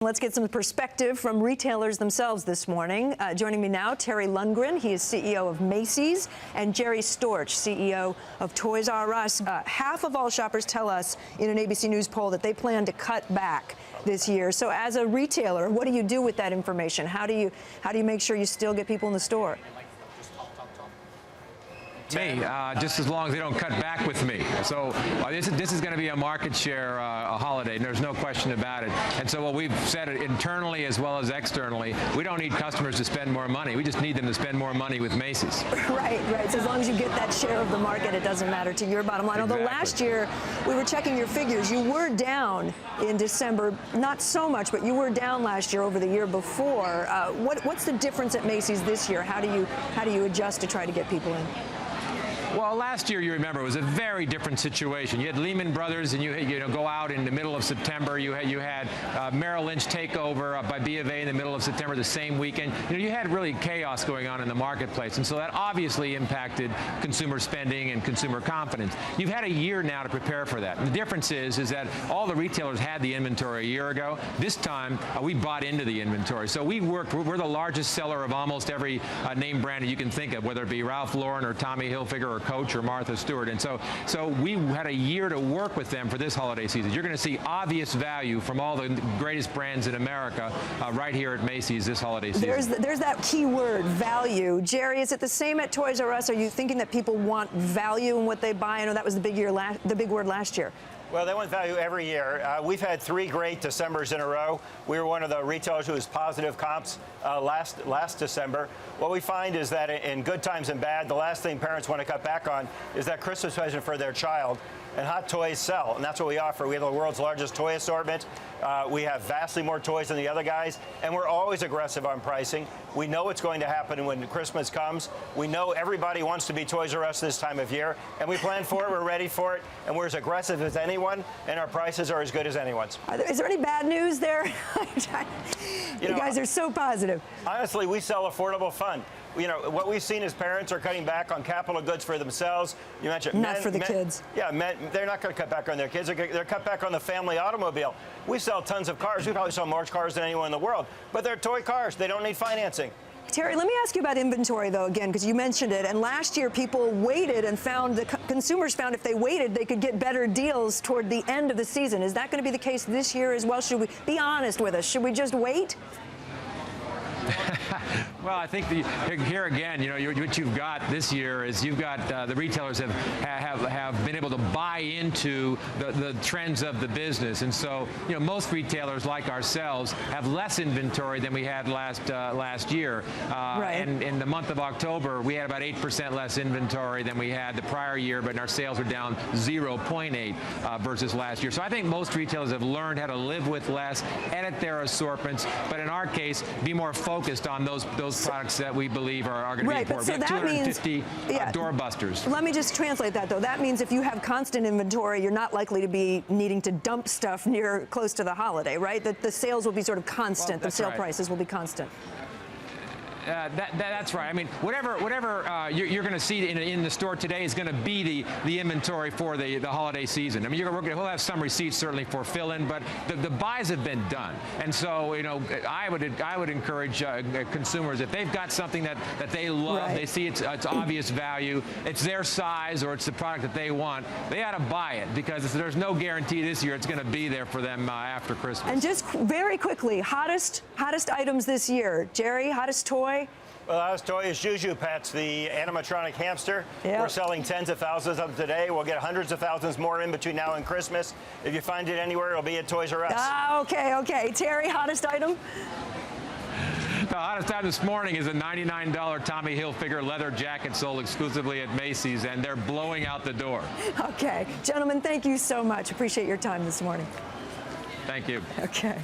Let's get some perspective from retailers themselves this morning. Joining me now, Terry Lundgren. He is CEO of Macy's, and Jerry Storch, CEO of Toys R Us. Half of all shoppers tell us in an ABC News poll that they plan to cut back this year. So as a retailer, what do you do with that information? How do you make sure you still get people in the store? Me, just as long as they don't cut back with me. So this is going to be a market share a holiday, and there's no question about it. And so what we've said internally as well as externally, we don't need customers to spend more money. We just need them to spend more money with Macy's. Right. So as long as you get that share of the market, it doesn't matter to your bottom line. Exactly. Although last year, we were checking your figures. You were down in December, not so much, but you were down last year over the year before. What's the difference at Macy's this year? How do you adjust to try to get people in? Well, last year, you remember, it was a very different situation. You had Lehman Brothers, and you go out in the middle of September. You had Merrill Lynch takeover by B of A in the middle of September, the same weekend. You had really chaos going on in the marketplace, and so that obviously impacted consumer spending and consumer confidence. You've had a year now to prepare for that. And the difference is that all the retailers had the inventory a year ago. This time, we bought into the inventory. So we're the largest seller of almost every name brand that you can think of, whether it be Ralph Lauren or Tommy Hilfiger or Coach or Martha Stewart. And so we had a year to work with them for this holiday season. You're going to see obvious value from all the greatest brands in America right here at Macy's this holiday season. There's that key word, value. Jerry, is it the same at Toys R Us? Are you thinking that people want value in what they buy? I know that was the big word last year. Well, they want value every year. We've had 3 great Decembers in a row. We were one of the retailers who was positive comps last December. What we find is that in good times and bad, the last thing parents want to cut back on is that Christmas present for their child. And hot toys sell, and that's what we offer. We have the world's largest toy assortment. We have vastly more toys than the other guys, and we're always aggressive on pricing. We know what's going to happen when Christmas comes. We know everybody wants to be Toys R Us this time of year, and we plan for it, we're ready for it, and we're as aggressive as anyone, and our prices are as good as anyone's. Is there any bad news there? You guys are so positive. Honestly, we sell affordable fun. What we've seen is parents are cutting back on capital goods for themselves. You mentioned not for the kids. Yeah, they're not going to cut back on their kids. They're cut back on the family automobile. We sell tons of cars. We probably sell more cars than anyone in the world, but they're toy cars. They don't need financing. Terry, let me ask you about inventory, though, again, because you mentioned it. And last year, people waited and consumers found if they waited, they could get better deals toward the end of the season. Is that going to be the case this year as well? Should we be honest with us? Should we just wait? Well, I think here again, what you've got this year is you've got the retailers have been able to buy into the trends of the business, and so most retailers like ourselves have less inventory than we had last year. Right. And in the month of October, we had about 8% less inventory than we had the prior year, but our sales are down 0.8 versus last year. So I think most retailers have learned how to live with less, edit their assortments, but in our case, be more focused on those products that we believe are going to be important. So we have 250 doorbusters. Let me just translate that, though. That means if you have constant inventory, you're not likely to be needing to dump stuff close to the holiday, right? The sales will be sort of constant. The sale prices will be constant. That's right. I mean, whatever you're going to see in the store today is going to be the inventory for the holiday season. I mean, we'll have some receipts certainly for fill-in, but the buys have been done. And so, I would encourage consumers, if they've got something that they love, right, they see it's obvious value, it's their size or it's the product that they want, they ought to buy it, because there's no guarantee this year it's going to be there for them after Christmas. And just very quickly, hottest items this year. Jerry, hottest toy? Well, the hottest toy is Juju Pets, the animatronic hamster. Yep. We're selling tens of thousands of them today. We'll get hundreds of thousands more in between now and Christmas. If you find it anywhere, it'll be at Toys R Us. Okay. Terry, hottest item? The hottest item this morning is a $99 Tommy Hilfiger leather jacket sold exclusively at Macy's, and they're blowing out the door. Okay. Gentlemen, thank you so much. Appreciate your time this morning. Thank you. Okay.